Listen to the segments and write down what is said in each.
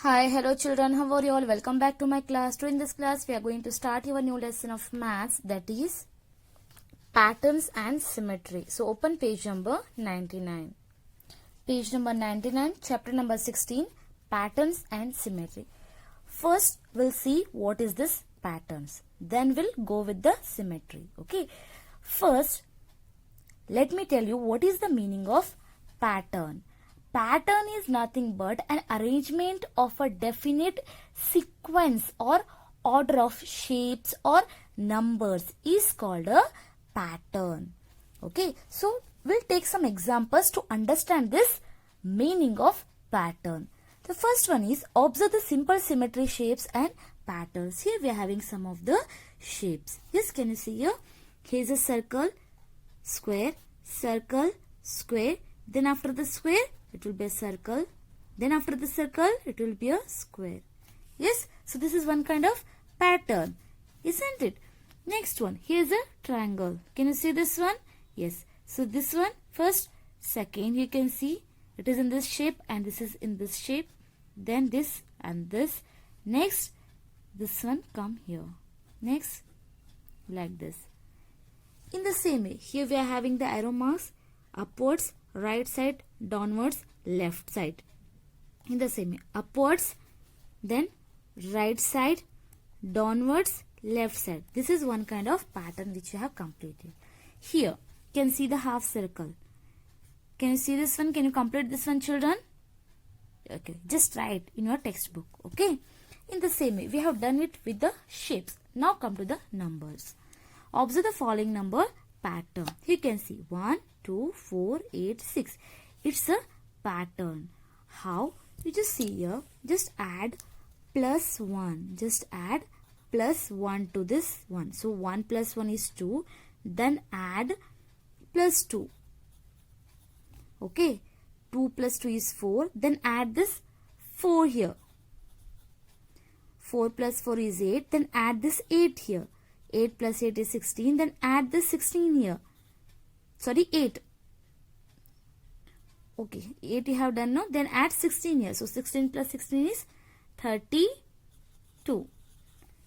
Hi, hello children, how are you all? Welcome back to my class. Today in this class, we are going to start your new lesson of maths, that is patterns and symmetry. So open page number 99. Page number 99, chapter number 16, patterns and symmetry. First, we'll see what is this patterns. Then we'll go with the symmetry. Okay. First, let me tell you what is the meaning of pattern. Pattern is nothing but an arrangement of a definite sequence or order of shapes or numbers is called a pattern. Okay, so we'll take some examples to understand this meaning of pattern. The first one is observe the simple symmetry shapes and patterns. Here we are having some of the shapes. Yes, can you see here? Here's a circle, square, circle, square. Then after the square, it will be a circle. Then after the circle, it will be a square. Yes, so this is one kind of pattern, isn't it? Next one, here's a triangle. Can you see this one? Yes. So this one, first, second, you can see it is in this shape and this is in this shape. Then this and this. Next, this one come here. Next, like this. In the same way, here we are having the arrow marks, upwards, right side, downwards, left side. In the same way, upwards, then right side, downwards, left side. This is one kind of pattern which you have completed. Here, you can see the half circle. Can you see this one? Can you complete this one, children? Okay, just write in your textbook. Okay. In the same way, we have done it with the shapes. Now come to the numbers. Observe the following number pattern. You can see 1, 2, 4, 8, 6. It's a pattern. How? You just see here. Just add plus 1. Just add plus 1 to this one. So 1 plus 1 is 2. Then add plus 2. Okay. 2 plus 2 is 4. Then add this 4 here. 4 plus 4 is 8. Then add this 8 here. 8 plus 8 is 16. Then add this 16 here. Sorry, 8. Okay, 8 you have done now. Then add 16 here. So 16 plus 16 is 32.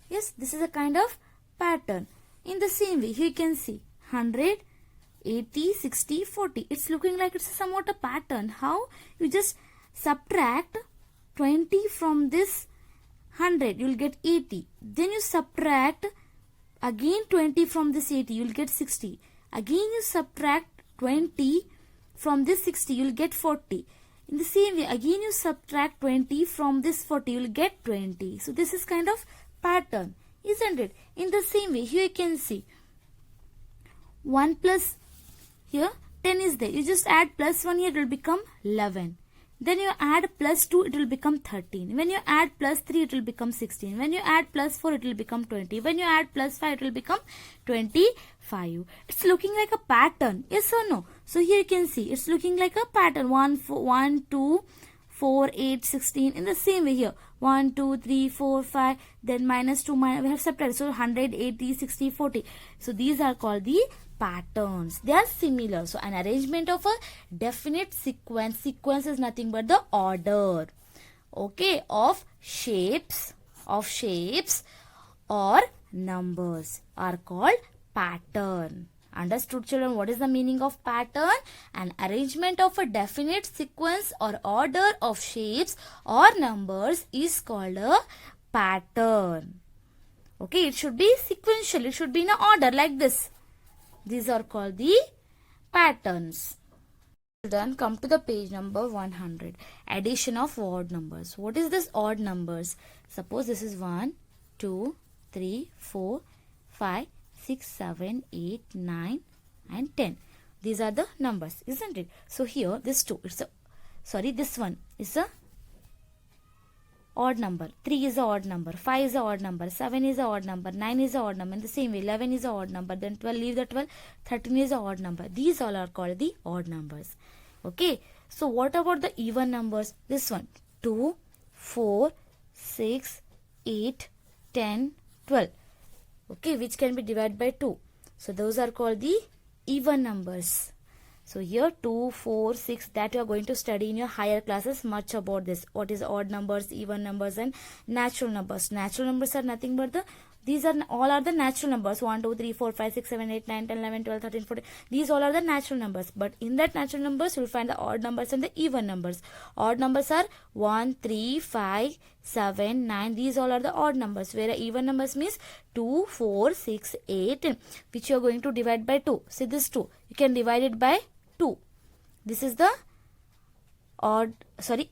Yes, this is a kind of pattern. In the same way, here you can see 100, 80, 60, 40. It's looking like it's somewhat a pattern. How? You just subtract 20 from this 100. You'll get 80. Then you subtract again 20 from this 80. You'll get 60. Again you subtract 20 from this 60. You'll get 40. In the same way, again you subtract 20 from this 40. You'll get 20. So this is kind of pattern, isn't it? In the same way, here you can see 1 plus here 10 is there. You just add plus 1 here, it will become 11. Then you add plus 2, it will become 13. When you add plus 3, it will become 16. When you add plus 4, it will become 20. When you add plus 5, it will become 25. It's looking like a pattern. Yes or no? So here you can see, it's looking like a pattern. 1, 2, 4, 8, 16. In the same way here. 1, 2, 3, 4, 5. Then minus 2, we have subtracted. So 100, 80, 60, 40. So these are called the patterns. They are similar. So an arrangement of a definite sequence. Sequence is nothing but the order, okay, of shapes or numbers are called pattern. Understood, children? What is the meaning of pattern? An arrangement of a definite sequence or order of shapes or numbers is called a pattern. Okay, it should be sequential. It should be in an order like this. These are called the patterns. Children, come to the page number 100. Addition of odd numbers. What is this odd numbers? Suppose this is 1, 2, 3, 4, 5, 6, 7, 8, 9 and 10. These are the numbers, isn't it? So here this 2, this one is a odd number. 3 is a odd number. 5 is a odd number. 7 is a odd number. 9 is a odd number. In the same way, 11 is a odd number. Then 12, leave the 12. 13 is a odd number. These all are called the odd numbers. Okay. So what about the even numbers? This one. 2, 4, 6, 8, 10, 12. Okay. Which can be divided by 2. So those are called the even numbers. So here 2, 4, 6, that you are going to study in your higher classes much about this. What is odd numbers, even numbers and natural numbers. Natural numbers are nothing but these are all are the natural numbers. 1, 2, 3, 4, 5, 6, 7, 8, 9, 10, 11, 12, 13, 14. These all are the natural numbers. But in that natural numbers, you will find the odd numbers and the even numbers. Odd numbers are 1, 3, 5, 7, 9. These all are the odd numbers. Where even numbers means 2, 4, 6, 8, 10, which you are going to divide by 2. See this 2. You can divide it by 2. This is the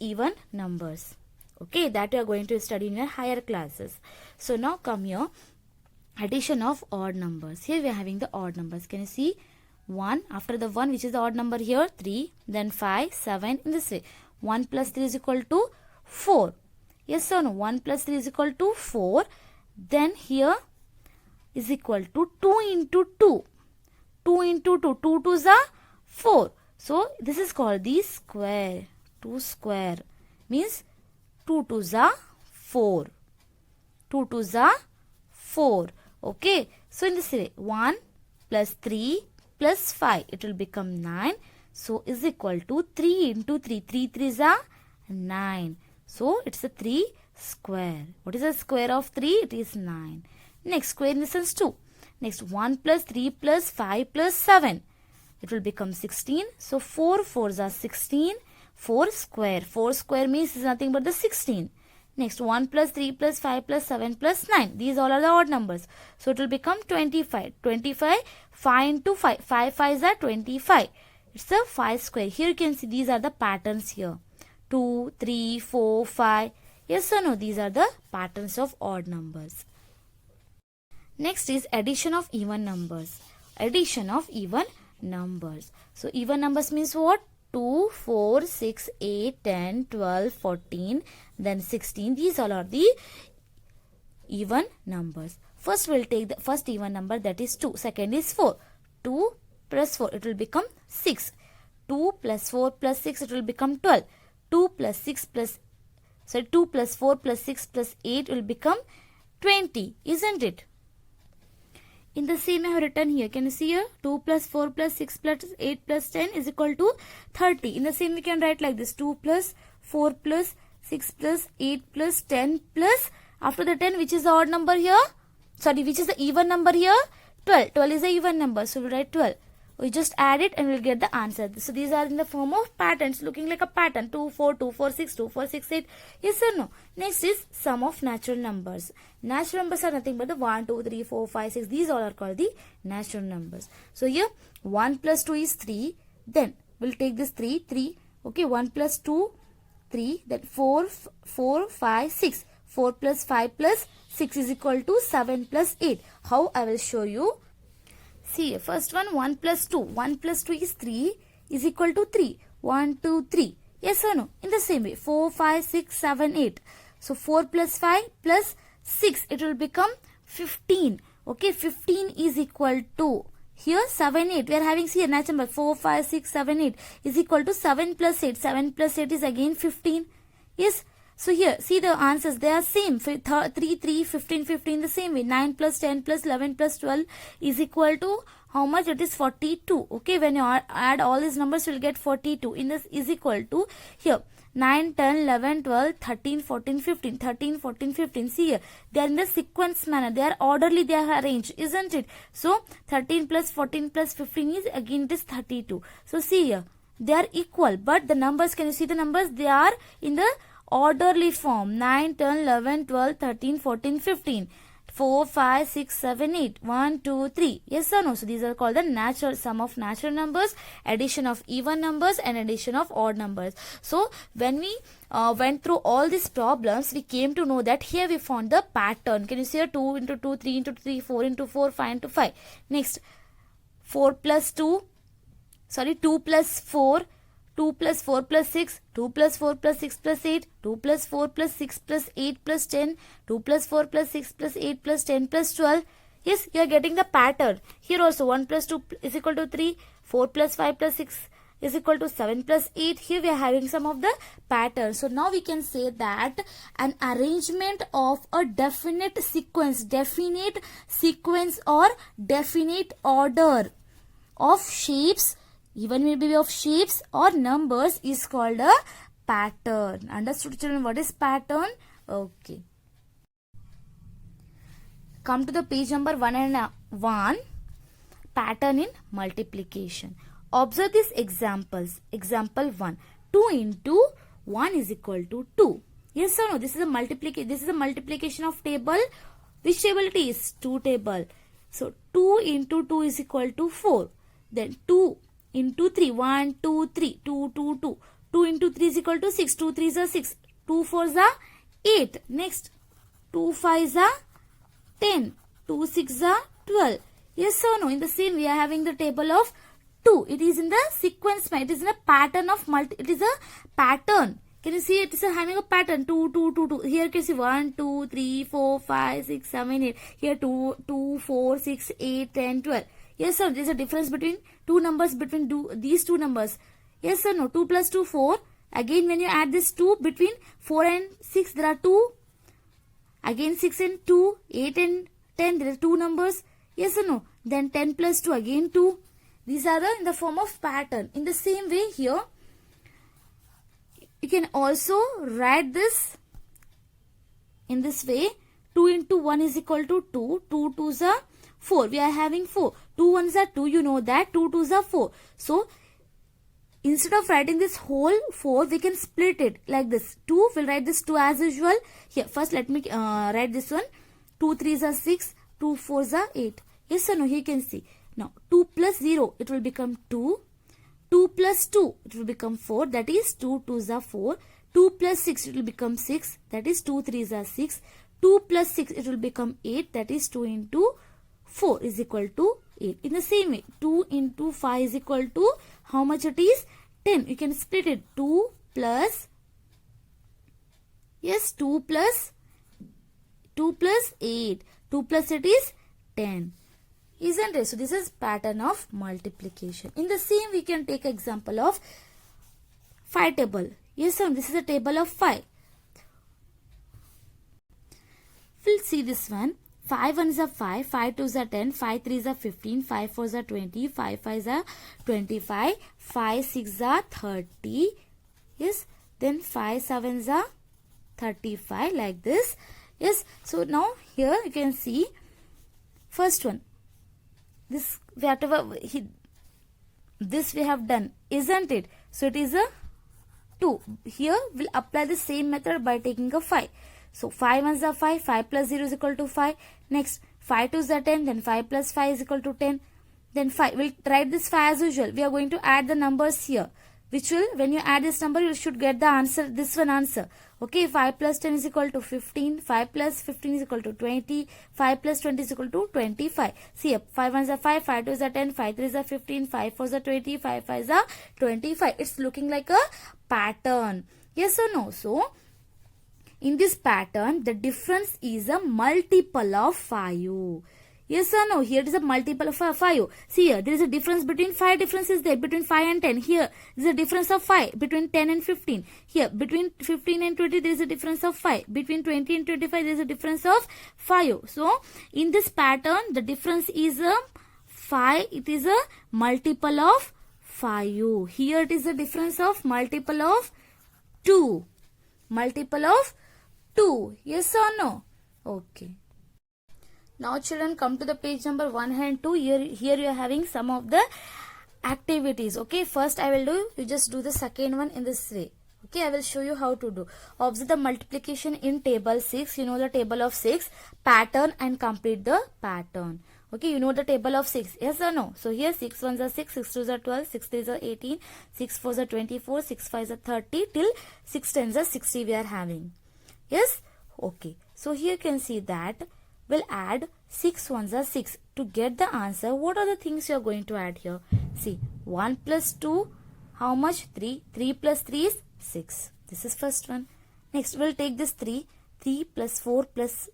even numbers. Okay, that you are going to study in your higher classes. So now come here, addition of odd numbers. Here we are having the odd numbers. Can you see? 1, after the 1, which is the odd number here, 3, then 5, 7, in this way. 1 plus 3 is equal to 4. Yes or no? 1 plus 3 is equal to 4. Then here is equal to 2 into 2. 2 into 2. 2 2s are 4. So this is called the square. 2 square means 2 2s are 4. 2 2s are 4. Okay. So in this way, 1 plus 3 plus 5, it will become 9. So is equal to 3 into 3. 3 3s are 9. So it's a 3 square. What is the square of 3? It is 9. Next, square in the sense 2. Next, 1 plus 3 plus 5 plus 7. It will become 16. So 4 4s are 16. 4 square. 4 square means is nothing but the 16. Next, 1 plus 3 plus 5 plus 7 plus 9. These all are the odd numbers. So it will become 25. 25, 5 into 5. 5 5s are 25. It's a 5 square. Here you can see these are the patterns here. 2, 3, 4, 5. Yes or no? These are the patterns of odd numbers. Next is addition of even numbers. Addition of even numbers. So even numbers means what? 2, 4, 6, 8, 10, 12, 14, then 16. These all are the even numbers. First we'll take the first even number, that is 2. Second is 4. 2 plus 4, it will become 6. 2 plus 4 plus 6, it will become 12. 2 plus 4 plus 6 plus 8 will become 20, isn't it? In the same I have written here. Can you see here? 2 plus 4 plus 6 plus 8 plus 10 is equal to 30. In the same we can write like this. 2 plus 4 plus 6 plus 8 plus 10 plus, after the 10, which is the odd number here? Sorry, which is the even number here? 12. 12 is the even number. So we'll write 12. We just add it and we'll get the answer. So these are in the form of patterns, looking like a pattern. 2, 4, 2, 4, 6, 2, 4, 6, 8. Yes or no? Next is sum of natural numbers. Natural numbers are nothing but the 1, 2, 3, 4, 5, 6. These all are called the natural numbers. So here 1 plus 2 is 3. Then we'll take this 3. Okay, 1 plus 2, 3. Then 4, 5, 6. 4 plus 5 plus 6 is equal to 7 plus 8. How? I will show you. See, first one, 1 plus 2. 1 plus 2 is 3 is equal to 3. 1, 2, 3. Yes or no? In the same way, 4, 5, 6, 7, 8. So 4 plus 5 plus 6, it will become 15. Okay, 15 is equal to, here 7, 8. We are having here natural number 4, 5, 6, 7, 8 is equal to 7 plus 8. 7 plus 8 is again 15. Yes. So here, see the answers, they are same. 3, 3, 15, 15 the same way. 9 plus 10 plus 11 plus 12 is equal to how much? It is 42. Okay, when you add all these numbers, you will get 42. In this is equal to, here, 9, 10, 11, 12, 13, 14, 15. 13, 14, 15. See here, they are in the sequence manner. They are orderly, they are arranged, isn't it? So, 13 plus 14 plus 15 is, again it is 32. So, see here, they are equal. But the numbers, can you see the numbers? They are in the orderly form. 9, 10, 11, 12, 13, 14, 15. 4, 5, 6, 7, 8. 1, 2, 3. Yes or no? So these are called the natural sum of natural numbers, addition of even numbers and addition of odd numbers. So when we went through all these problems, we came to know that here we found the pattern. Can you see here? 2 into 2, 3 into 3, 4 into 4, 5 into 5. Next, 4 plus 2, sorry, 2 plus 4. 2 plus 4 plus 6, 2 plus 4 plus 6 plus 8, 2 plus 4 plus 6 plus 8 plus 10, 2 plus 4 plus 6 plus 8 plus 10 plus 12. Yes, you are getting the pattern. Here also 1 plus 2 is equal to 3, 4 plus 5 plus 6 is equal to 7 plus 8. Here we are having some of the patterns. So now we can say that an arrangement of a definite sequence or definite order of shapes even maybe of shapes or numbers is called a pattern. Understood, children? What is pattern? Okay. Come to the page number 101. Pattern in multiplication. Observe these examples. Example 1. 2 into 1 is equal to 2. Yes or no? This is a multiplication of table. Which table it is? 2 table. So 2 into 2 is equal to 4. Then 2 into 3. 1, 2, 3. 2, 2, 2. 2 into 3 is equal to 6. 2 3s are 6. 2 4s are 8. Next 2 5s are 10. 2 6s are 12. Yes or no? In the same we are having the table of 2. It is in the sequence. It is in a pattern of It is a pattern. Can you see it is having a pattern? 2, 2, 2, 2. Here you can see 1, 2, 3, 4, 5, 6, 7, 8. Here 2, 2, 4, 6, 8, 10, 12. Yes sir, there is a difference between two numbers between these two numbers. Yes or no? 2 plus 2, 4. Again when you add this 2 between 4 and 6 there are 2. Again 6 and 2, 8 and 10 there are 2 numbers. Yes or no? Then 10 plus 2 again 2. These are in the form of pattern. In the same way here, you can also write this in this way. 2 into 1 is equal to 2. 2 2s are 4. We are having 4. 2 1s are 2. You know that. 2 2s are 4. So, instead of writing this whole 4, we can split it like this. 2, we'll write this 2 as usual. Here, first let me write this one. 2 3s are 6. 2 4s are 8. Yes or no? Here you can see. Now, 2 plus 0, it will become 2. 2 plus 2, it will become 4. That is 2 2s are 4. 2 plus 6, it will become 6. That is 2 3s are 6. 2 plus 6, it will become 8. That is 2 into 4 is equal to 8. In the same way, 2 into 5 is equal to how much it is? 10. You can split it. 2 plus 2 plus 8. 2 plus it is 10. Isn't it? So this is pattern of multiplication. In the same we can take example of 5 table. Yes sir, this is a table of 5. We'll see this one. 5 1s are 5, 5 2s are 10, 5 3s are 15, 5 4s are 20, 5 5s are 25, 5 6s are 30. Yes, then 5 7s are 35 like this. Yes, so now here you can see first one. This this we have done, isn't it? So it is a 2. Here we'll apply the same method by taking a 5. So 5 1s are 5, 5 plus 0 is equal to 5. Next 5 2s are 10, then 5 plus 5 is equal to 10. Then 5, we'll write this 5 as usual. We are going to add the numbers here. Which will, when you add this number, you should get the answer, this one answer. Okay, 5 plus 10 is equal to 15, 5 plus 15 is equal to 20, 5 plus 20 is equal to 25. See up, 5 1s are 5, 5 2s are 10, 5 3s are 15, 5 4s are 20, 5 5s are 25. It's looking like a pattern. Yes or no? So, in this pattern, the difference is a multiple of 5. Yes or no? Here it is a multiple of 5. See here, there is a difference between 5 differences there, between 5 and 10. Here, there is a difference of 5 between 10 and 15. Here, between 15 and 20, there is a difference of 5. Between 20 and 25, there is a difference of 5. So, in this pattern, the difference is a 5. It is a multiple of 5. Here, it is a difference of multiple of 2. Multiple of 2. Yes or no? Okay. Now children, come to the page number 1 and 2. Here you are having some of the activities. Okay, first I will do, you just do the second one in this way. Okay, I will show you how to do. Observe the multiplication in table 6. You know the table of 6. Pattern and complete the pattern. Okay, you know the table of 6. Yes or no? So here 6 1s are 6, 6 2s are 12, 6 3s are 18, 6 4s are 24, 6 5s are 30 till 6 10s are 60 we are having. Yes? Okay. So here you can see that we'll add 6 1s are 6. To get the answer, what are the things you are going to add here? See, 1 plus 2, how much? 3. 3 plus 3 is 6. This is first one. Next, we'll take this 3. 3 plus 4 plus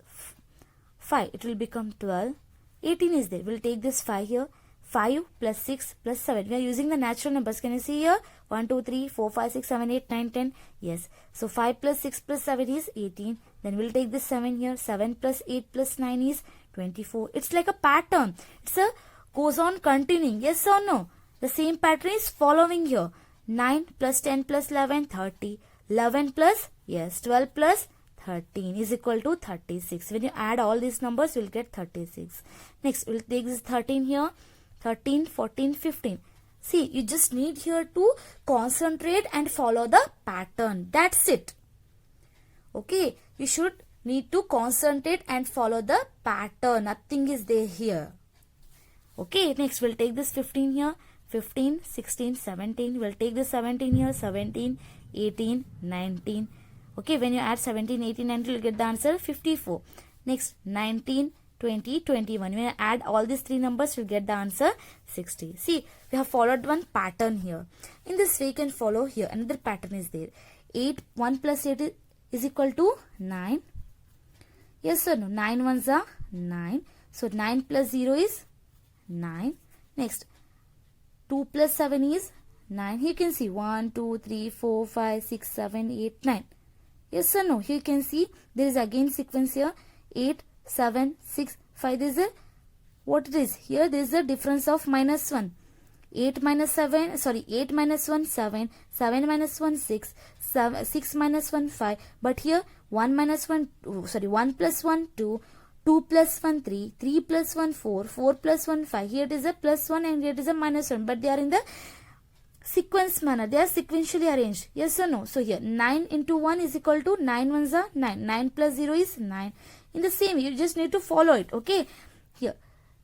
5. It will become 12. 18 is there. We'll take this 5 here. 5 plus 6 plus 7. We are using the natural numbers. Can you see here? 1, 2, 3, 4, 5, 6, 7, 8, 9, 10. Yes. So 5 plus 6 plus 7 is 18. Then we'll take this 7 here. 7 plus 8 plus 9 is 24. It's like a pattern. It's a goes on continuing. Yes or no? The same pattern is following here. 9 plus 10 plus 11, 30. 11 plus, yes, 12 plus 13 is equal to 36. When you add all these numbers, you'll get 36. Next, we'll take this 13 here. 13, 14, 15. See, you just need here to concentrate and follow the pattern. That's it. Okay, you should need to concentrate and follow the pattern. Nothing is there here. Okay, next we'll take this 15 here. 15, 16, 17. We'll take this 17 here. 17, 18, 19. Okay, when you add 17, 18, 19, you'll get the answer 54. Next, 19, 20, 21. When you add all these three numbers, you'll get the answer 60. See, we have followed one pattern here. In this way, you can follow here. Another pattern is there. 8, 1 plus 8 is equal to 9. Yes or no? 9 ones are 9. So, 9 plus 0 is 9. Next, 2 plus 7 is 9. Here you can see 1, 2, 3, 4, 5, 6, 7, 8, 9. Yes or no? Here you can see there is again sequence here. 8, 7, 6, 5. There is a, what it is? Here there is a difference of minus 1. 8 minus 7, sorry, 8 minus 1, 7. 7 minus 1, 6. 6 minus 1, 5. But here 1 minus 1, sorry, 1 plus 1, 2. 2 plus 1, 3. 3 plus 1, 4. 4 plus 1, 5. Here it is a plus 1 and here it is a minus 1. But they are in the sequence manner. They are sequentially arranged. Yes or no? So here 9 into 1 is equal to 9 ones are 9. 9 plus 0 is 9. In the same, you just need to follow it. Okay. Here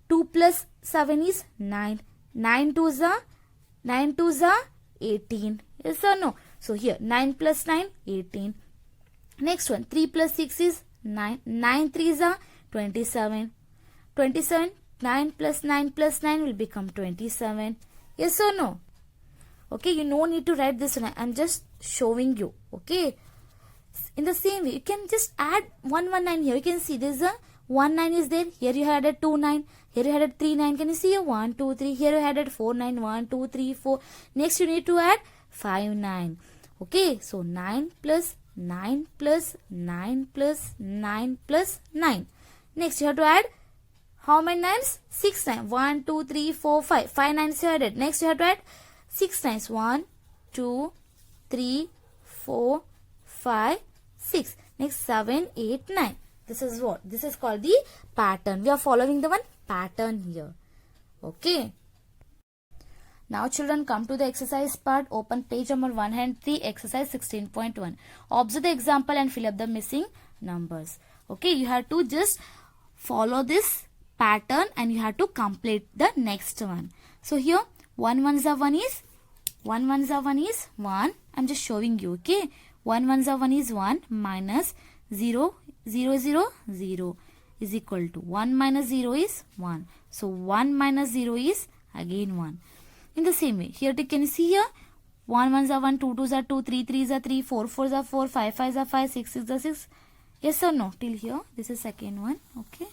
2 plus 7 is 9. 9 twos are 18. Yes or no? So here 9 plus 9, 18. Next one, 3 plus 6 is 9. 9 threes are 27. 27, 9 plus 9 plus 9 will become 27. Yes or no? Okay, you no need to write this one. I'm just showing you. Okay. In the same way, you can just add 119 here. You can see there's a 19 is there. Here you added 29. Here you added 39. Can you see a 1, 2, 3? Here you added 49. 1, 2, 3, 4. Next you need to add 59. Okay. So 9 plus 9 plus 9 plus 9 plus 9. Next you have to add how many nines? 6 nines. 1, 2, 3, 4, 5. 5 nines you added. Next you have to add 6 nines. 1, 2, 3, 4, 5, 6. Next 7, 8, 9. This is what? This is called the pattern. We are following the one pattern here. Okay. Now children, come to the exercise part. Open page number 103, exercise 16.1. Observe the example and fill up the missing numbers. Okay, you have to just follow this pattern and you have to complete the next one. So here 1 ones are 1 is 1 ones are 1 is 1. I'm just showing you. Okay, 1 ones are 1 is 1 minus 0 0 0 0 is equal to 1 minus 0 is 1. So 1 minus 0 is again 1. In the same way, here you can see here 1 ones are 1, 2 twos are 2, 3 threes are 3, 4 fours are 4, 5 fives are 5, 6 sixes are 6. Yes or no? Till here, this is second one. Okay.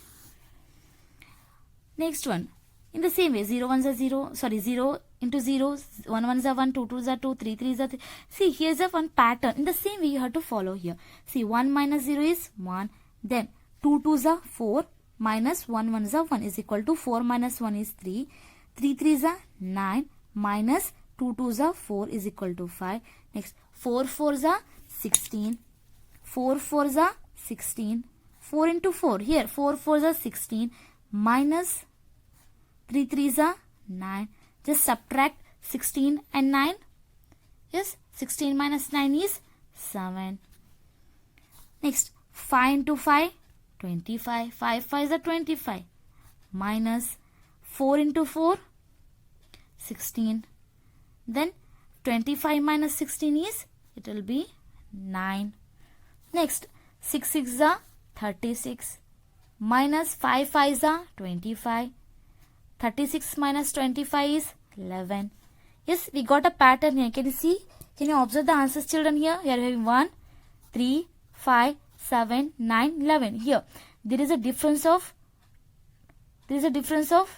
Next one. In the same way, 0 ones are 0, sorry, 0 into 0, 1 ones are 1, 2 twos are 2, 3 threes are 3. See, here's a one pattern. In the same way, you have to follow here. See, 1 minus 0 is 1. Then 2 twos are 4 minus 1 ones are 1 is equal to 4 minus 1 is 3. 3 threes are 9 minus 2 twos are 4 is equal to 5. Next, 4 fours are 16. 4 fours are 16. 4 into 4. Here, 4 fours are 16 minus 3 threes are 9. Just subtract 16 and 9. Yes, 16 minus 9 is 7. Next, 5 into 5, 25. 5 5s are 25. Minus 4 into 4, 16. Then 25 minus 16 is, it will be 9. Next, 6 6 are 36. Minus 5 5s are 25. 36 minus 25 is 11. Yes, we got a pattern here. Can you see? Can you observe the answers, children? Here we are having 1, 3, 5, 7, 9, 11. Here, there is a difference of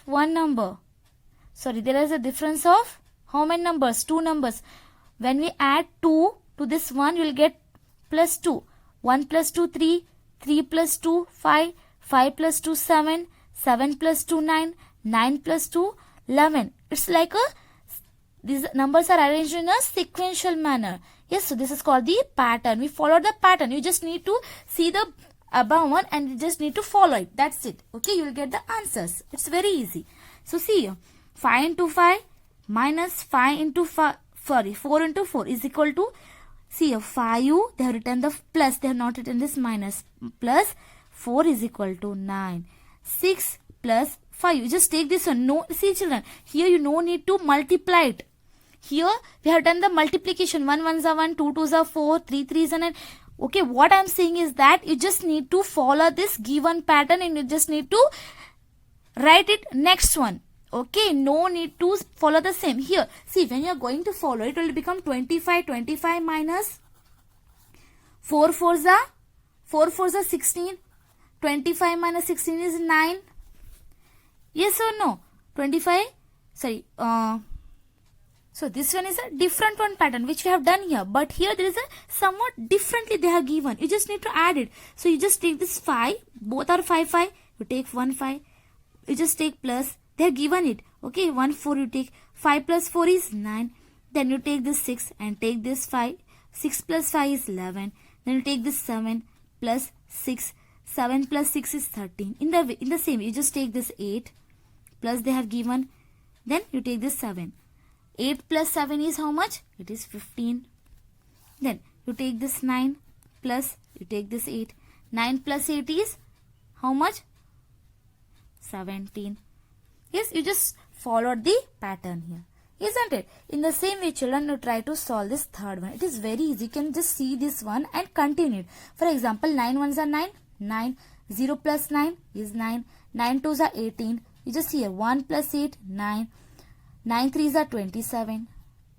one number. Sorry, there is a difference of how many numbers? 2 numbers. When we add 2 to this 1, you will get plus 2. 1 plus 2, 3. 3 plus 2, 5. 5 plus 2, 7. 7 plus 2, 9. 9 plus 2, 11. It's like a these numbers are arranged in a sequential manner. Yes, so this is called the pattern. We follow the pattern. You just need to see the above one and you just need to follow it. That's it. Okay, you will get the answers. It's very easy. So see here, 5 into 5 minus 5 into 5, sorry, 4 into 4 is equal to, see here, 5, they have written the plus, they have not written this minus, plus 4 is equal to 9. 6 plus 5, you just take this one. No, see children, here you no need to multiply it. Here we have done the multiplication. 1 1s are 1, 2 2s are 4, 3 3s are 9. Okay, what I am saying is that you just need to follow this given pattern and you just need to write it next one. Okay, no need to follow the same. Here, see, when you are going to follow it, will become 25. 25 minus 4 4s are 16. 25 minus 16 is 9. Yes or no? 25, sorry, so this one is a different one pattern which we have done here. But here there is a somewhat differently they have given. You just need to add it. So you just take this 5. Both are 5 5. You take 1 5. You just take plus. They have given it. Okay, 1 4 you take. 5 plus 4 is 9. Then you take this 6 and take this 5. 6 plus 5 is 11. Then you take this 7 plus 6. 7 plus 6 is 13. In the same, you just take this 8 plus they have given. Then you take this 7. 8 plus 7 is how much? It is 15. Then you take this 9 plus you take this 8. 9 plus 8 is how much? 17. Yes, you just followed the pattern here. Isn't it? In the same way, children, you try to solve this third one. It is very easy. You can just see this one and continue it. For example, 9 1s are 9. 9. 0 plus 9 is 9. 9 2s are 18. You just see here 1 plus 8, 9. 9 3s are 27.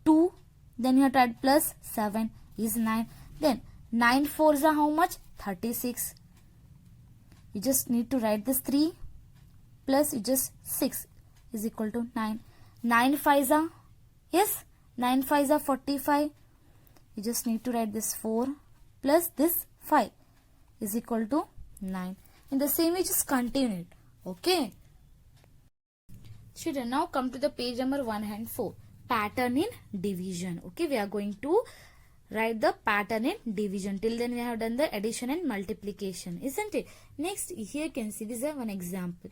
2. Then you have to add plus 7 is 9. Then 9 4s are how much? 36. You just need to write this 3 plus you just 6 is equal to 9. 9 5s are, yes, 9 5s are 45. You just need to write this 4 plus this 5 is equal to 9. In the same way, just continue it. Okay. Children, now come to the page number 104. Pattern in division. Okay, we are going to write the pattern in division. Till then we have done the addition and multiplication, isn't it? Next, here you can see this is one example.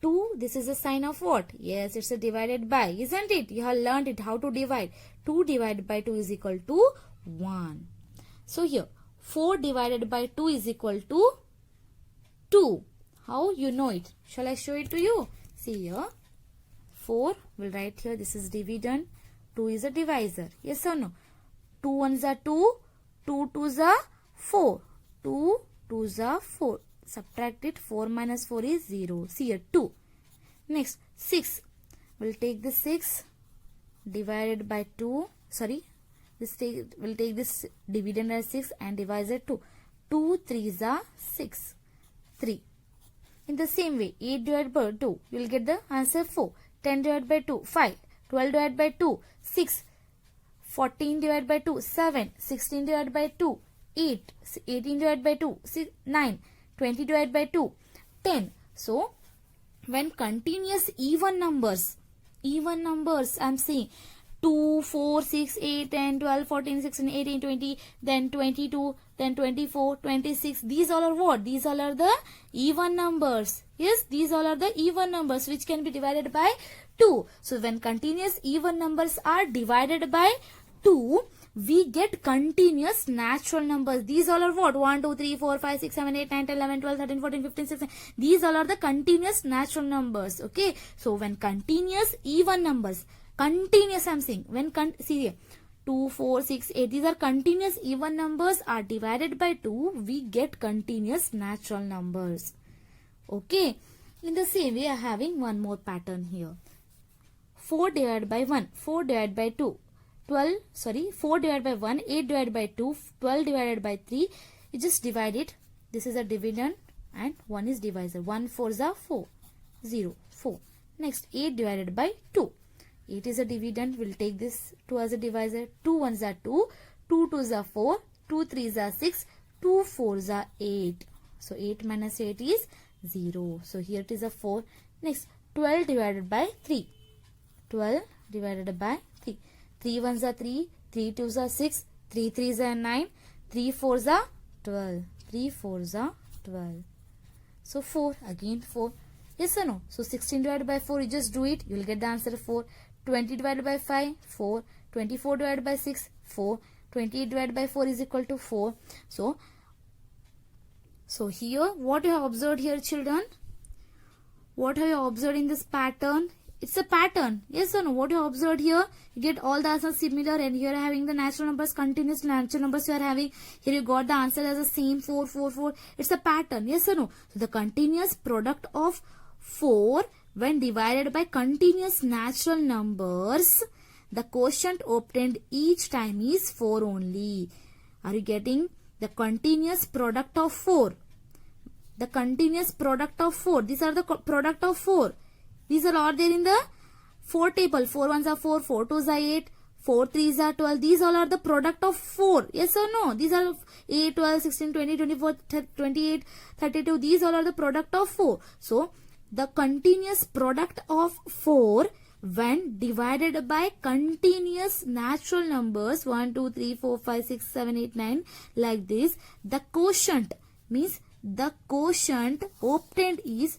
2, this is a sign of what? Yes, it's a divided by, isn't it? You have learned it how to divide. 2 divided by 2 is equal to 1. So here 4 divided by 2 is equal to 2. How you know it? Shall I show it to you? See here. 4, we'll write here, this is dividend. 2 is a divisor. Yes or no? 2 1s are 2. 2 2s are 4. 2 2s are 4. Subtract it. 4 minus 4 is 0. See here, 2. Next, 6. We'll take this 6 divided by 2. Sorry. We'll take this dividend as 6 and divisor 2. 2 3s are 6. 3. In the same way, 8 divided by 2, you will get the answer 4. 10 divided by 2, 5. 12 divided by 2, 6. 14 divided by 2, 7. 16 divided by 2, 8. 18 divided by 2, 9. 20 divided by 2, 10. So, when continuous even numbers, I am saying 2, 4, 6, 8, 10, 12, 14, 16, 18, 20, then 22, then 24, 26. These all are what? These all are the even numbers. Yes, these all are the even numbers which can be divided by 2. So, when continuous even numbers are divided by 2, we get continuous natural numbers. These all are what? 1, 2, 3, 4, 5, 6, 7, 8, 9, 10, 11, 12, 13, 14, 15, 16. These all are the continuous natural numbers. Okay. So, when continuous even numbers, continuous I am saying, when, see here, 2, 4, 6, 8, these are continuous even numbers are divided by 2, we get continuous natural numbers. Okay. In the same way, I am having one more pattern here. 4 divided by 1, 4 divided by 2. 4 divided by 1, 8 divided by 2, 12 divided by 3. You just divide it. This is a dividend and 1 is divisor. 1 4s are 4. 0, 4. Next, 8 divided by 2. 8 is a dividend. We'll take this 2 as a divisor. 2 1s are 2. 2 2s are 4. 2 3s are 6. 2 4s are 8. So, 8 minus 8 is 0. So, here it is a 4. Next, 12 divided by 3. 12 divided by 3. 3 ones are 3, 3 twos are 6, 3 threes are 9, 3 fours are 12, 3 fours are 12. So 4, again 4. Yes or no? So 16 divided by 4, you just do it. You will get the answer 4. 20 divided by 5, 4. 24 divided by 6, 4. 28 divided by 4 is equal to 4. So here, what you have observed here, children? What have you observed in this pattern? It's a pattern. Yes or no? What you have observed here? You get all the answers similar, and here having the natural numbers, continuous natural numbers you are having. Here you got the answer as the same 4, 4, 4. It's a pattern. Yes or no? So the continuous product of 4 when divided by continuous natural numbers, the quotient obtained each time is 4 only. Are you getting? The continuous product of 4. The continuous product of 4. These are the product of 4. These are all there in the 4 table. 4 ones are 4, 4 twos are 8, 4 threes are 12. These all are the product of 4. Yes or no? These are 8, 12, 16, 20, 24, 28, 32. These all are the product of 4. So, the continuous product of 4 when divided by continuous natural numbers 1, 2, 3, 4, 5, 6, 7, 8, 9 like this, the quotient means the quotient obtained is,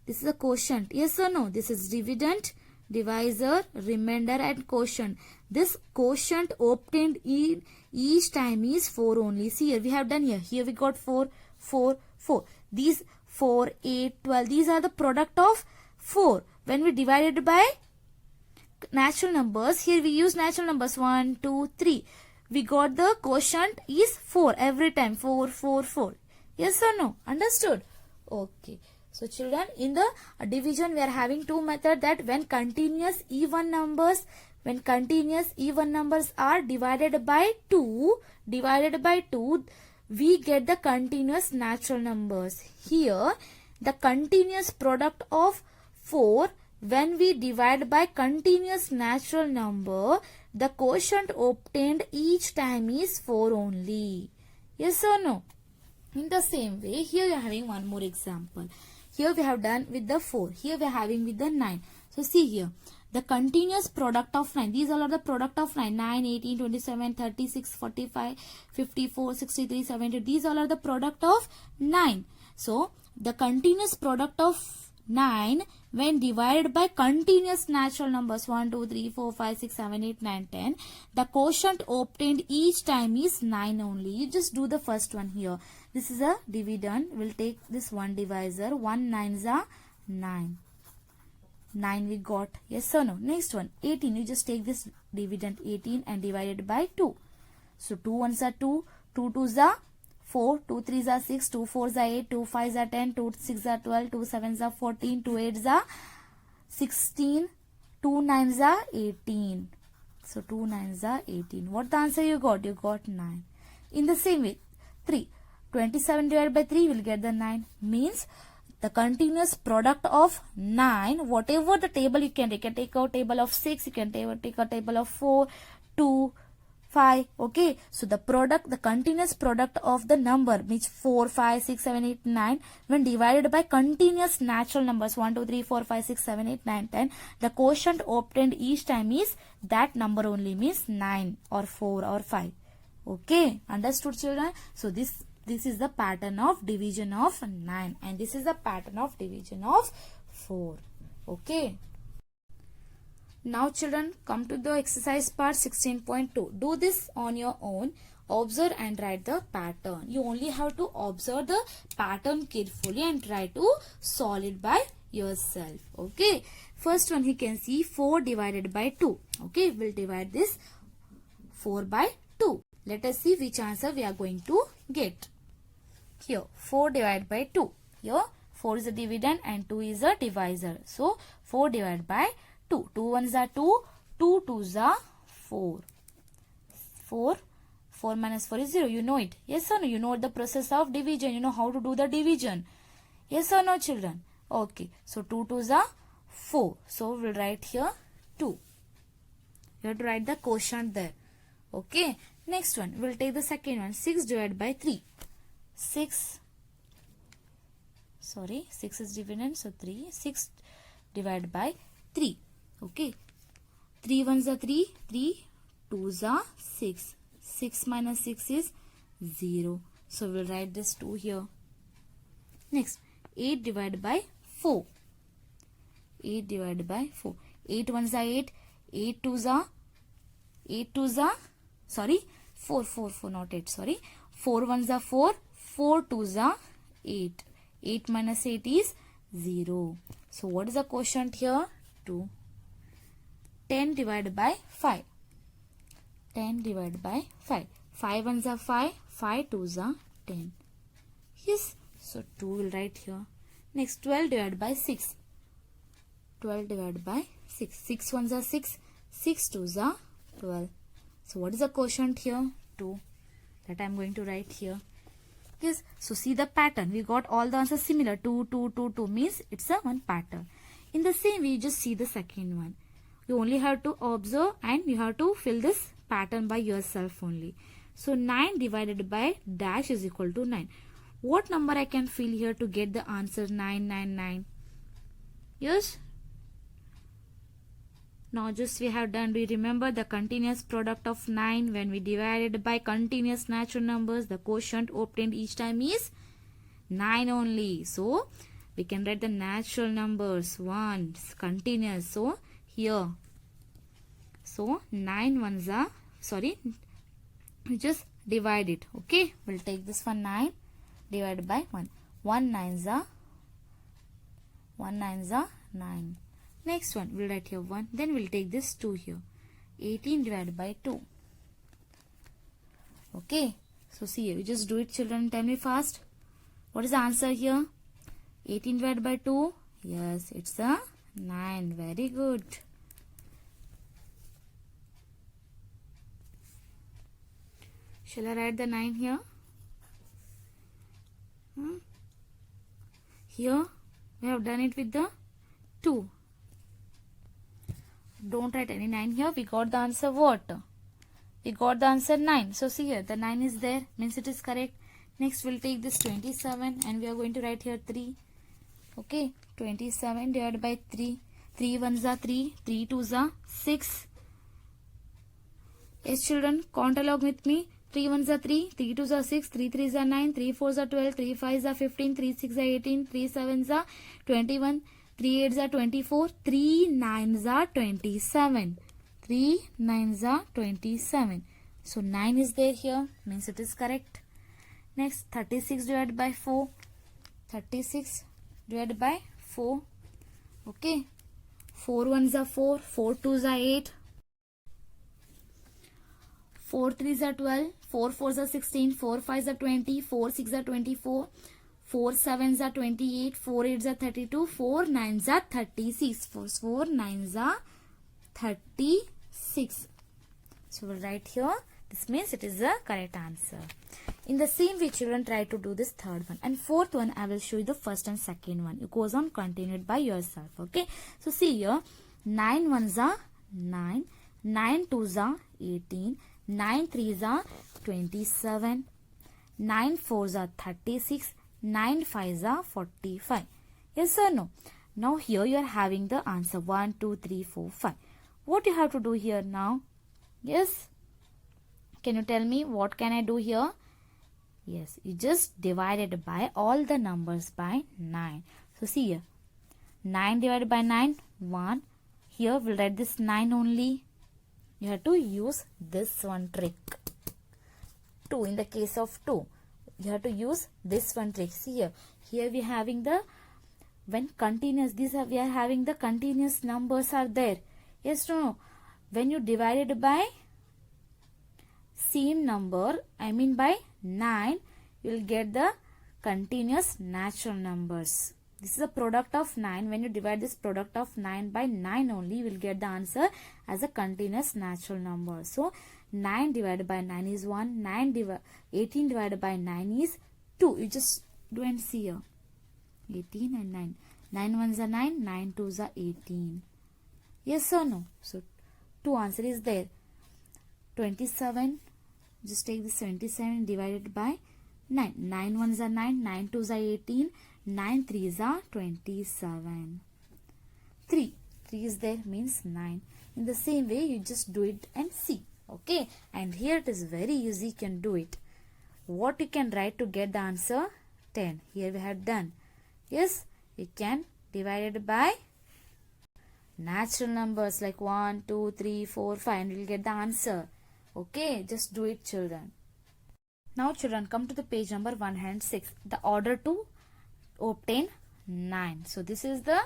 this is a quotient. Yes or no? This is dividend, divisor, remainder and quotient. This quotient obtained in each time is 4 only. See here we have done here. Here we got 4, 4, 4. These 4, 8, 12. These are the product of 4. When we divided by natural numbers, here we use natural numbers 1, 2, 3. We got the quotient is 4 every time. 4, 4, 4. Yes or no? Understood? Okay. So children, in the division we are having two methods, that when continuous even numbers are divided by 2, we get the continuous natural numbers. Here the continuous product of 4 when we divide by continuous natural number, the quotient obtained each time is 4 only. Yes or no? In the same way, here we are having one more example. Here we have done with the 4. Here we are having with the 9. So see here. The continuous product of 9. These all are the product of 9. 9, 18, 27, 36, 45, 54, 63, 70. These all are the product of 9. So the continuous product of 9 when divided by continuous natural numbers 1, 2, 3, 4, 5, 6, 7, 8, 9, 10. The quotient obtained each time is 9 only. You just do the first one here. This is a dividend. We'll take this one divisor. 1 9s are 9. 9 we got. Yes or no? Next one. 18. You just take this dividend 18 and divide it by 2. So 2 1s are 2. 2 2s are 4. 2 3s are 6. 2 4s are 8. 2 5s are 10. 2 6s are 12. 2 7s are 14. 2 8s are 16. 2 9s are 18. So 2 9s are 18. What the answer you got? You got 9. In the same way, 3. 27 divided by 3 will get the 9. Means the continuous product of 9, whatever the table you can take out table of 6, you can take a table of 4, 2, 5. Okay. So the continuous product of the number which 4, 5, 6, 7, 8, 9 when divided by continuous natural numbers 1, 2, 3, 4, 5, 6, 7, 8, 9, 10. The quotient obtained each time is that number only, means 9 or 4 or 5. Okay. Understood children? So this is the pattern of division of 9 and this is the pattern of division of 4. Okay. Now children, come to the exercise part 16.2. Do this on your own. Observe and write the pattern. You only have to observe the pattern carefully and try to solve it by yourself. Okay. First one you can see 4 divided by 2. Okay. We'll divide this 4 by 2. Let us see which answer we are going to get. Here 4 divided by 2. Here 4 is a dividend and 2 is a divisor. So 4 divided by 2. 2 1s are 2. 2 2s are 4. 4 minus 4 is 0. You know it. Yes or no? You know the process of division. You know how to do the division. Yes or no children? Okay. So 2 2s are 4. So we'll write here 2. You have to write the quotient there. Okay. Next one. We'll take the second one. 6 divided by 3. 6 is dividend, so 3. 6 divided by 3. Okay. 3 ones are 3, 3 twos are 6. 6 minus 6 is 0. So we'll write this 2 here. Next, 8 divided by 4. 8 divided by 4. 8 ones are 8. 8 twos are 4, not 8, sorry. 4 ones are 4. 4 twos are 8. 8 minus 8 is 0. So what is the quotient here? 2. 10 divided by 5. 10 divided by 5. 5 ones are 5. 5 twos are 10. Yes. So 2 will write here. Next, 12 divided by 6. 12 divided by 6. 6 ones are 6. 6 twos are 12. So what is the quotient here? 2. That I am going to write here. Yes. So see the pattern. We got all the answers similar. 2, 2, 2, 2 means it's a one pattern. In the same way, you just see the second one. You only have to observe and you have to fill this pattern by yourself only. So 9 divided by dash is equal to 9. What number I can fill here to get the answer 999? Yes? Now just we have done. Do you remember the continuous product of 9 when we divided by continuous natural numbers? The quotient obtained each time is 9 only. So we can write the natural numbers 1 continuous. So here. So 9 ones are, sorry, we just divide it. Okay, we'll take this one 9 divided by 1. 1 nines are 9. Next one, we'll write here 1. Then we'll take this 2 here. 18 divided by 2. Okay, so see, you just do it, children. Tell me fast. What is the answer here? 18 divided by 2. Yes, it's a 9. Very good. Shall I write the 9 here? Here we have done it with the 2. Don't write any 9 here. We got the answer what? We got the answer 9. So see here, the 9 is there, means it is correct. Next we'll take this 27 and we are going to write here 3. Okay, 27 divided by 3. 3 ones are 3, 3 twos are 6. Yes children, count along with me. 3 ones are 3, 3 twos are 6, 3 threes are 9, 3 fours are 12, 3 fives are 15, 3 sixes are 18, 3 sevens are 21, 3 eights are 24, 3 nines are 27. 3 nines are 27. So 9 is there here, means it is correct. Next, 36 divided by 4. 36 divided by 4. Okay. 4 ones are 4, 4 twos are 8. 4 threes are 12, 4 fours are 16, 4 fives are 20, 4 sixes are 24, 4 sevens are 28, 4 eights are 32, 4 nines are 36. 4 nines are 36. So we'll write here. This means it is the correct answer. In the same way, children, try to do this third one. And fourth one, I will show you the first and second one. It goes on continued by yourself. Okay. So see here, 9 ones are 9, 9 twos are 18, 9 threes are 27, 9 fours are 36, 9 fives are 45. Yes or no? Now here you are having the answer 1, 2, 3, 4, 5. What you have to do here now? Yes? Can you tell me what can I do here? Yes, you just divided by all the numbers by 9. So see here, 9 divided by 9, 1. Here we'll write this 9 only. You have to use this one trick. 2 in the case of 2. You have to use this one trick. See here. Here we are having the, when continuous, we are having the continuous numbers are there. Yes or no? When you divide it by same number, I mean by 9, you will get the continuous natural numbers. This is a product of 9. When you divide this product of 9 by 9 only, you will get the answer as a continuous natural number. So 9 divided by 9 is 1. 18 divided by 9 is 2. You just do and see here. 18 and 9. 9 ones are 9. 9 twos are 18. Yes or no? So 2 answer is there. 27. Just take this 27 divided by 9. 9 ones are 9. 9 twos are 18. 9 threes are 27. 3 is there, means 9. In the same way, you just do it and see. Okay, and here it is very easy, you can do it. What you can write to get the answer? 10. Here we have done. Yes, you can divide it by natural numbers like 1, 2, 3, 4, 5 and you will get the answer. Okay, just do it, children. Now children, come to the page number 106. The order to obtain 9. So this is the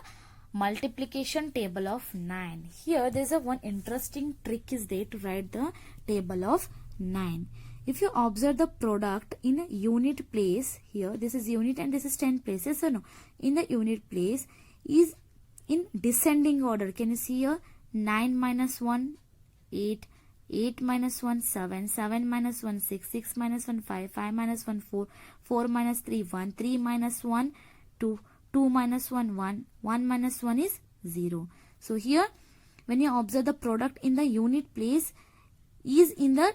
multiplication table of 9. Here there is a one interesting trick is there to write the table of 9. If you observe the product in a unit place, here this is unit and this is 10 places, or no? In the unit place is in descending order. Can you see here? 9 minus 1, 8. 8 minus 1, 7. 7 minus 1, 6. 6 minus 1, 5. 5 minus 1, 4. 4 minus 3, 1. 3 minus 1, 2. 2 minus 1, 1. 1 minus 1 is 0. So here, when you observe the product in the unit place is in the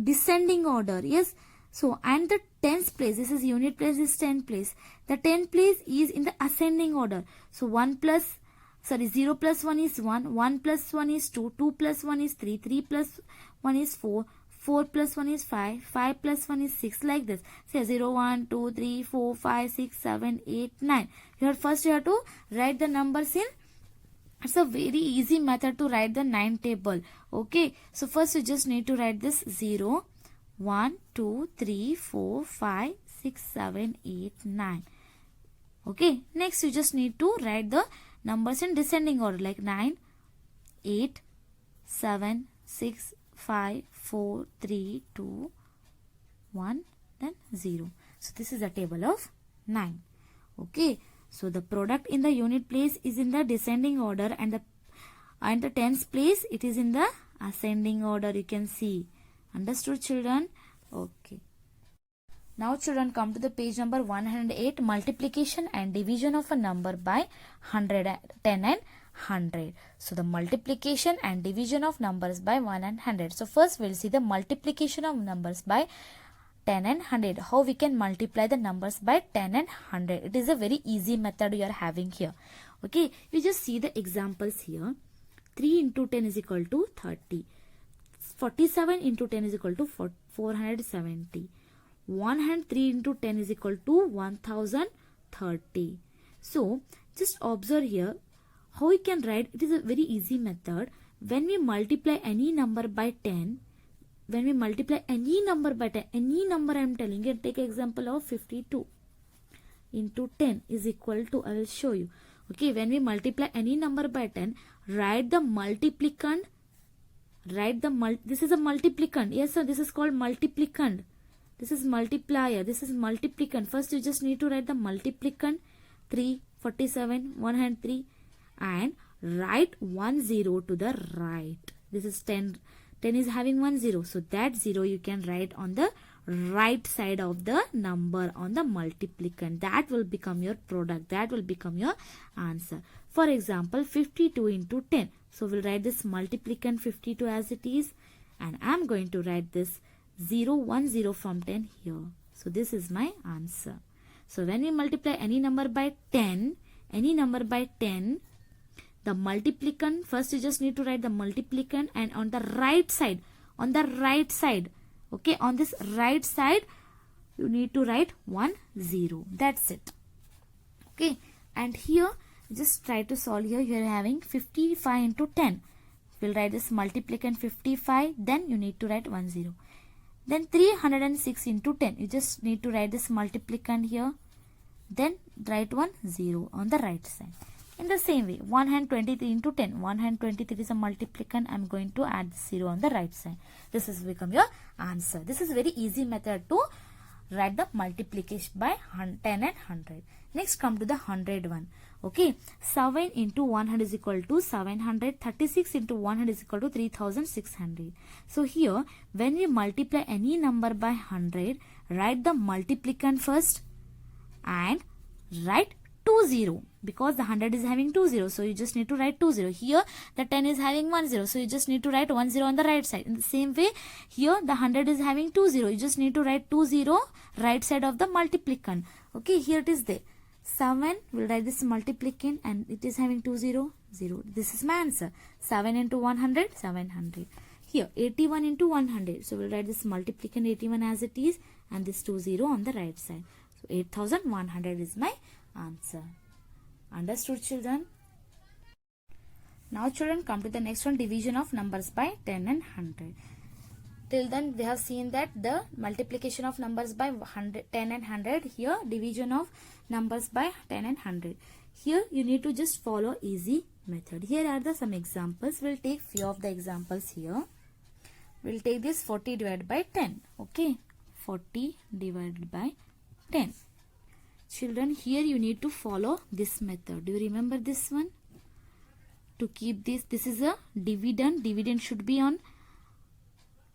descending order. Yes. So, and the tens place, this is unit place, this is 10 place. The 10 place is in the ascending order. So, 0 plus 1 is 1, 1 plus 1 is 2, 2 plus 1 is 3, 3 plus 1 is 4, 4 plus 1 is 5, 5 plus 1 is 6, like this. Say 0, 1, 2, 3, 4, 5, 6, 7, 8, 9. Here first you have to write the numbers in. It's a very easy method to write the 9 table. Okay. So first you just need to write this 0, 1, 2, 3, 4, 5, 6, 7, 8, 9. Okay. Next you just need to write the numbers in descending order like 9, 8, 7, 6, 5, 4, 3, 2, 1, then 0. So this is the table of 9. Okay. So the product in the unit place is in the descending order and the tens place it is in the ascending order. You can see. Understood, children? Okay. Now children, come to the page number 108, multiplication and division of a number by 100, 10 and 100. So the multiplication and division of numbers by 1 and 100. So first we'll see the multiplication of numbers by 10 and 100. How we can multiply the numbers by 10 and 100. It is a very easy method you are having here. Okay, you just see the examples here. 3 into 10 is equal to 30. 47 into 10 is equal to 470. 103 into 10 is equal to 1030. So just observe here how we can write. It is a very easy method. When we multiply any number by 10, any number I am telling you, take example of 52 into 10 is equal to, I will show you. Okay, when we multiply any number by 10, write the multiplicand, this is a multiplicand. Yes, sir, this is called multiplicand. This is multiplier, this is multiplicand. First you just need to write the multiplicand 3, 47, 103 and write 10 to the right. This is 10. 10 is having 10. So that 0 you can write on the right side of the number on the multiplicand. That will become your product. That will become your answer. For example, 52 into 10. So we'll write this multiplicand 52 as it is. And I'm going to write this 010 from 10 here. So this is my answer. So when we multiply any number by 10, the multiplicand, first you just need to write the multiplicand and on the right side, okay, on this right side, you need to write 10. That's it. Okay, and here, just try to solve here. You are having 55 into 10. We'll write this multiplicand 55, then you need to write 10. Then 306 into 10. You just need to write this multiplicand here, then write 10 on the right side. In the same way, 123 into 10. 123 is a multiplicand. I'm going to add 0 on the right side. This has become your answer. This is very easy method to write the multiplication by 10 and 100. Next, come to the 100 one. Okay, 7 into 100 is equal to 700. 36 into 100 is equal to 3600. So here, when we multiply any number by 100, write the multiplicand first and write 20 because the 100 is having 20, so you just need to write 20. Here the 10 is having 10, so you just need to write 10 on the right side. In the same way, here the 100 is having 20, you just need to write 20 right side of the multiplicand. Okay, here it is there. 7, we'll write this multiplicand and it is having 2 0 0. This is my answer. 7 into 100, 700. Here 81 into 100. So we'll write this multiplicand 81 as it is and this 2 0 on the right side. So 8100 is my answer. Understood, children? Now children, come to the next one, division of numbers by 10 and 100. Till then we have seen that the multiplication of numbers by 10 and 100. Here division of numbers by 10 and 100. Here you need to just follow easy method. Here are the some examples. We'll take few of the examples here. We'll take this 40 divided by 10. Okay, 40 divided by 10. Children, here you need to follow this method. Do you remember this one? To keep this is a dividend. Dividend should be on.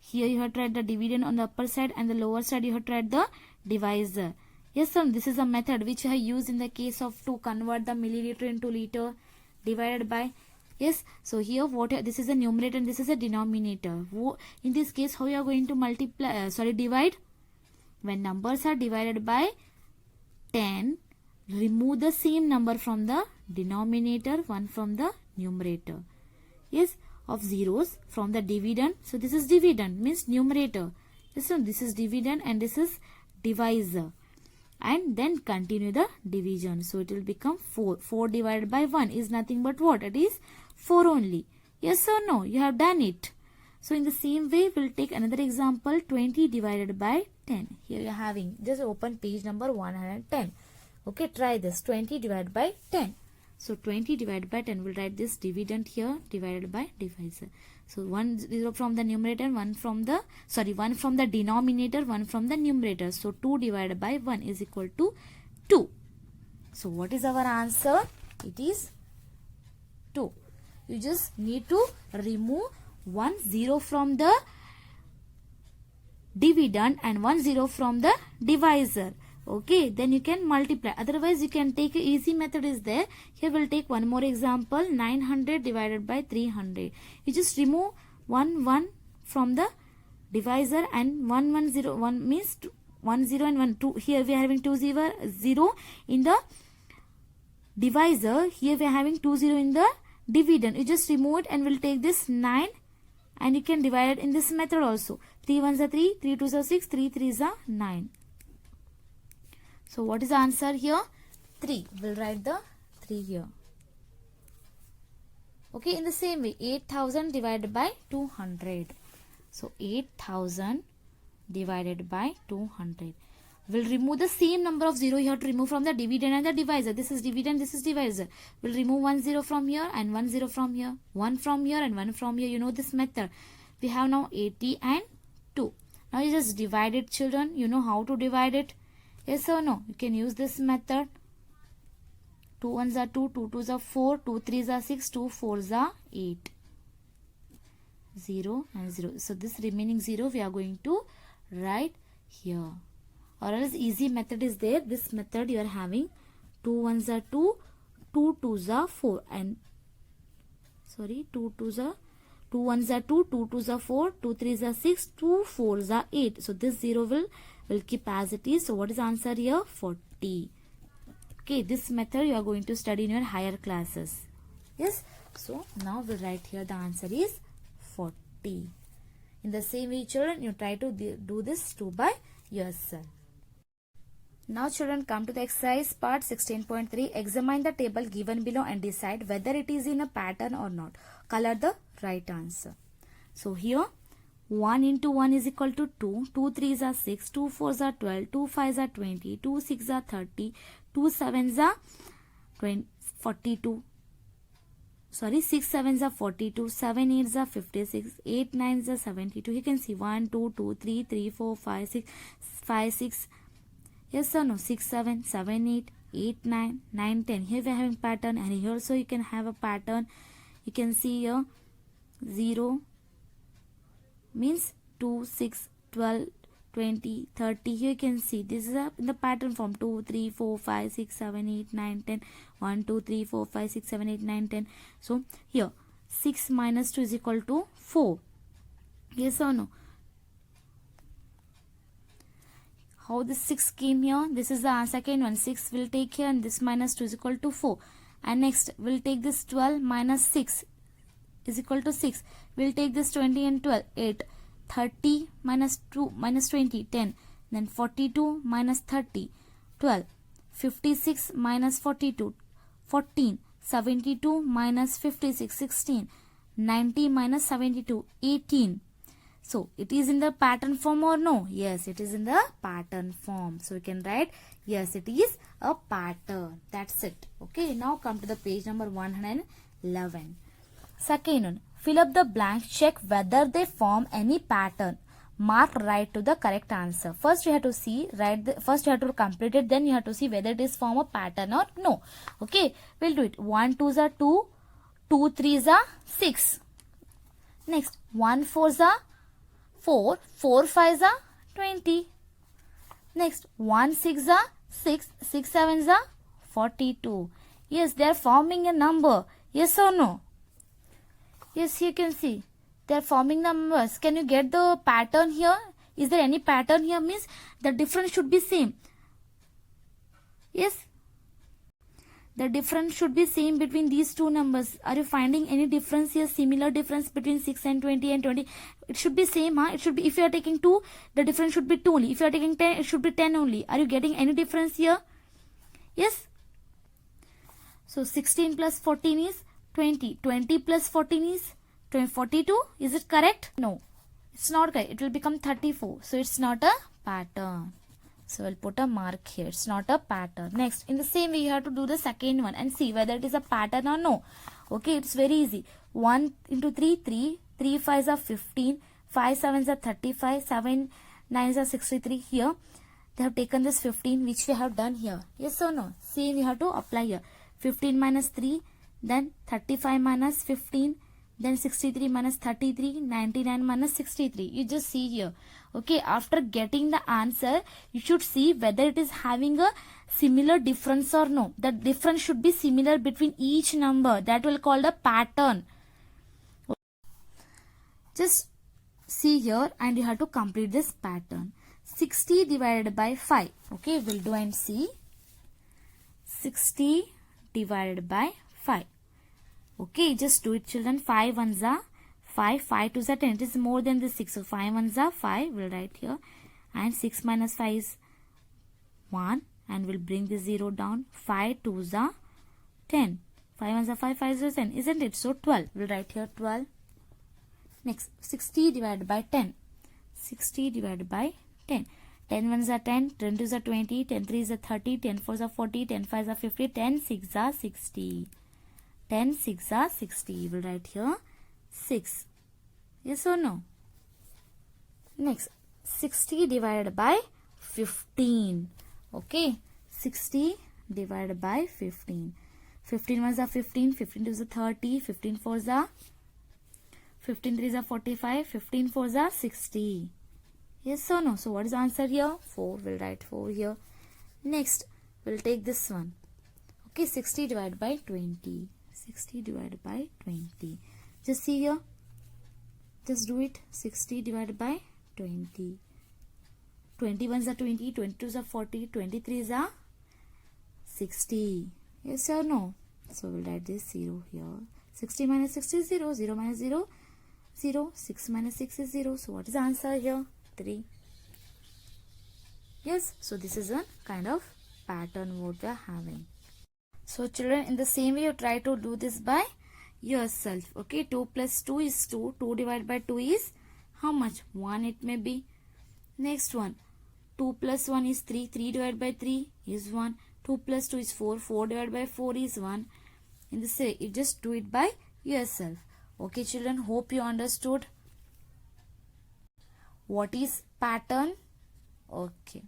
Here you have tried the dividend on the upper side and the lower side you have tried the divisor. Yes, sir, this is a method which I used in the case of to convert the milliliter into liter divided by. Yes, so here this is a numerator and this is a denominator. In this case, how you are going to divide? When numbers are divided by 10, remove the same number from the denominator, one from the numerator. Yes, of zeros from the dividend. So this is dividend, means numerator. This is dividend and this is divisor. And then continue the division. So it will become 4. 4 divided by 1 is nothing but what? It is 4 only. Yes or no? You have done it. So in the same way, we'll take another example, 20 divided by 10. Here you are having, just open page number 110. Okay, try this, 20 divided by 10. So 20 divided by 10, we'll write this dividend here divided by divisor. So 1 0 from the numerator, 1 from the denominator, 1 from the numerator. So 2 divided by 1 is equal to 2. So what is our answer? It is 2. You just need to remove 1 0 from the dividend and 1 0 from the divisor. Okay, then you can multiply. Otherwise, you can take a easy method is there. Here we'll take one more example. 900 divided by 300. You just remove 1 1 from the divisor and 1 1 0. 1 means 1 0 and 1 2. Here we are having 2 0 in the divisor. Here we are having 2 0 in the dividend. You just remove it and we'll take this 9 and you can divide it in this method also. 3 1s are 3, 3 2s are 6, 3 3s are 9. So what is the answer here? 3. We'll write the 3 here. Okay, in the same way, 8000 divided by 200. So 8000 divided by 200. We'll remove the same number of 0 you have to remove from the dividend and the divisor. This is dividend, this is divisor. We'll remove 1 0 from here and 1 0 from here. 1 from here and 1 from here. You know this method. We have now 80 and 2. Now you just divide it, children. You know how to divide it. Yes or no? You can use this method. 2 1s are 2, 2 2s are 4, 2 3s are 6, 2 4s are 8. 0 and 0. So this remaining 0 we are going to write here. Or else easy method is there. This method you are having 2 1s are 2, 2 2s are 4 and 2 2s are 2 1s are 2, 2 2s are 4, 2 3s are 6, 2 4s are 8. So this 0 will keep as it is. So what is the answer here? 40. Okay, this method you are going to study in your higher classes. Yes. So now we'll write here the answer is 40. In the same way, children, you try to do this 2 by yourself. Now children, come to the exercise part 16.3. Examine the table given below and decide whether it is in a pattern or not. Color the right answer. So here 1 into 1 is equal to 2, 2 3s are 6, 2 4s are 12, 2 5s are 20, 2 6s are 30, 2 7s are 42. Sorry, 6 7s are 42, 7 8s are 56, 8 9s are 72. You can see 1, 2, 2, 3, 3, 4, 5, 6, 5, 6. Yes or no? 6, 7, 7, 8, 8, 9, 9, 10. Here we are having pattern and here also you can have a pattern. You can see here 0 means 2, 6, 12, 20, 30. Here you can see this is in the pattern form 2, 3, 4, 5, 6, 7, 8, 9, 10. 1, 2, 3, 4, 5, 6, 7, 8, 9, 10. So here 6 minus 2 is equal to 4. Yes or no? how this 6 came here? This is the second one. 6 will take here and this minus 2 is equal to 4. And next we'll take this 12 minus 6 is equal to 6. We'll take this 20 and 12, 8. 30 minus 2 minus 20, 10. Then 42 minus 30, 12. 56 minus 42, 14. 72 minus 56, 16. 90 minus 72, 18. So it is in the pattern form or no? Yes, it is in the pattern form. So we can write, yes, it is a pattern. That's it. Okay, now come to the page number 111. Second one, fill up the blanks, check whether they form any pattern. Mark right to the correct answer. First you have to see, first you have to complete it, then you have to see whether it is form a pattern or no. Okay, we'll do it. 1 2s are 2, 2 3s are 6. Next, 1 4s are 4, 4 5s are 20. Next, 1 6 are 6, 6 7s are 42. Yes, they are forming a number. Yes or no? Yes, you can see. They are forming numbers. Can you get the pattern here? Is there any pattern here? Means the difference should be same. Yes. The difference should be same between these two numbers. Are you finding any difference here? Similar difference between 6 and 20 and 20. It should be same, huh? It should be, if you are taking 2, the difference should be 2 only. If you are taking 10, it should be 10 only. Are you getting any difference here? Yes. So 16 plus 14 is 20. 20 plus 14 is 42. Is it correct? No. It's not correct. It will become 34. So it's not a pattern. So I'll put a mark here. It's not a pattern. Next, in the same way, you have to do the second one and see whether it is a pattern or no. Okay, it's very easy. 1 into 3, 3. 3 5s are 15. 5 7s are 35. 7 9s are 63. Here, they have taken this 15, which we have done here. Yes or no? Same, you have to apply here. 15 minus 3, then 35 minus 15, then 63 minus 33, 99 minus 63. You just see here. Okay, after getting the answer, you should see whether it is having a similar difference or no. The difference should be similar between each number. That will call the pattern. Just see here and you have to complete this pattern. 60 divided by 5. Okay, we'll do and see. 60 divided by 5. Okay, just do it, children. 5 1s are 5, 5 2s are 10. It is more than the 6. So 5 1s are 5. We'll write here. And 6 minus 5 is 1. And we'll bring the 0 down. 5 2s are 10. 5 1s are 5, 5 is 10. Isn't it? So 12. We'll write here 12. Next, 60 divided by 10. 60 divided by 10. 10 1s are 10, 10 2s are 20, 10 3s are 30, 10 4s are 40, 10 5s are 50, 10 6s are 60. 10 6s are 60. We'll write here 6. Yes or no? Next, 60 divided by 15. Okay, 60 divided by 15. 15 1s are 15, 15 2s are 30, 15 4s are 15 3s are 45, 15 4s are 60. Yes or no? So what is the answer here? 4. We'll write 4 here. Next, we'll take this one. Okay, 60 divided by 20. 60 divided by 20. Just see here. Just do it. 60 divided by 20. 21s are 20, 22s are 40, 23s are 60. Yes or no? So we'll write this 0 here. 60 minus 60 is 0. 0 minus 0, 0. 6 minus 6 is 0. So what is the answer here? 3. Yes, so this is a kind of pattern what we are having. So children, in the same way you try to do this by yourself. Okay, 2 plus 2 is 2. 2 divided by 2 is how much? 1 it may be. Next one, 2 plus 1 is 3. 3 divided by 3 is 1. 2 plus 2 is 4. 4 divided by 4 is 1. In this way, you just do it by yourself. Okay children, hope you understood what is pattern. Okay.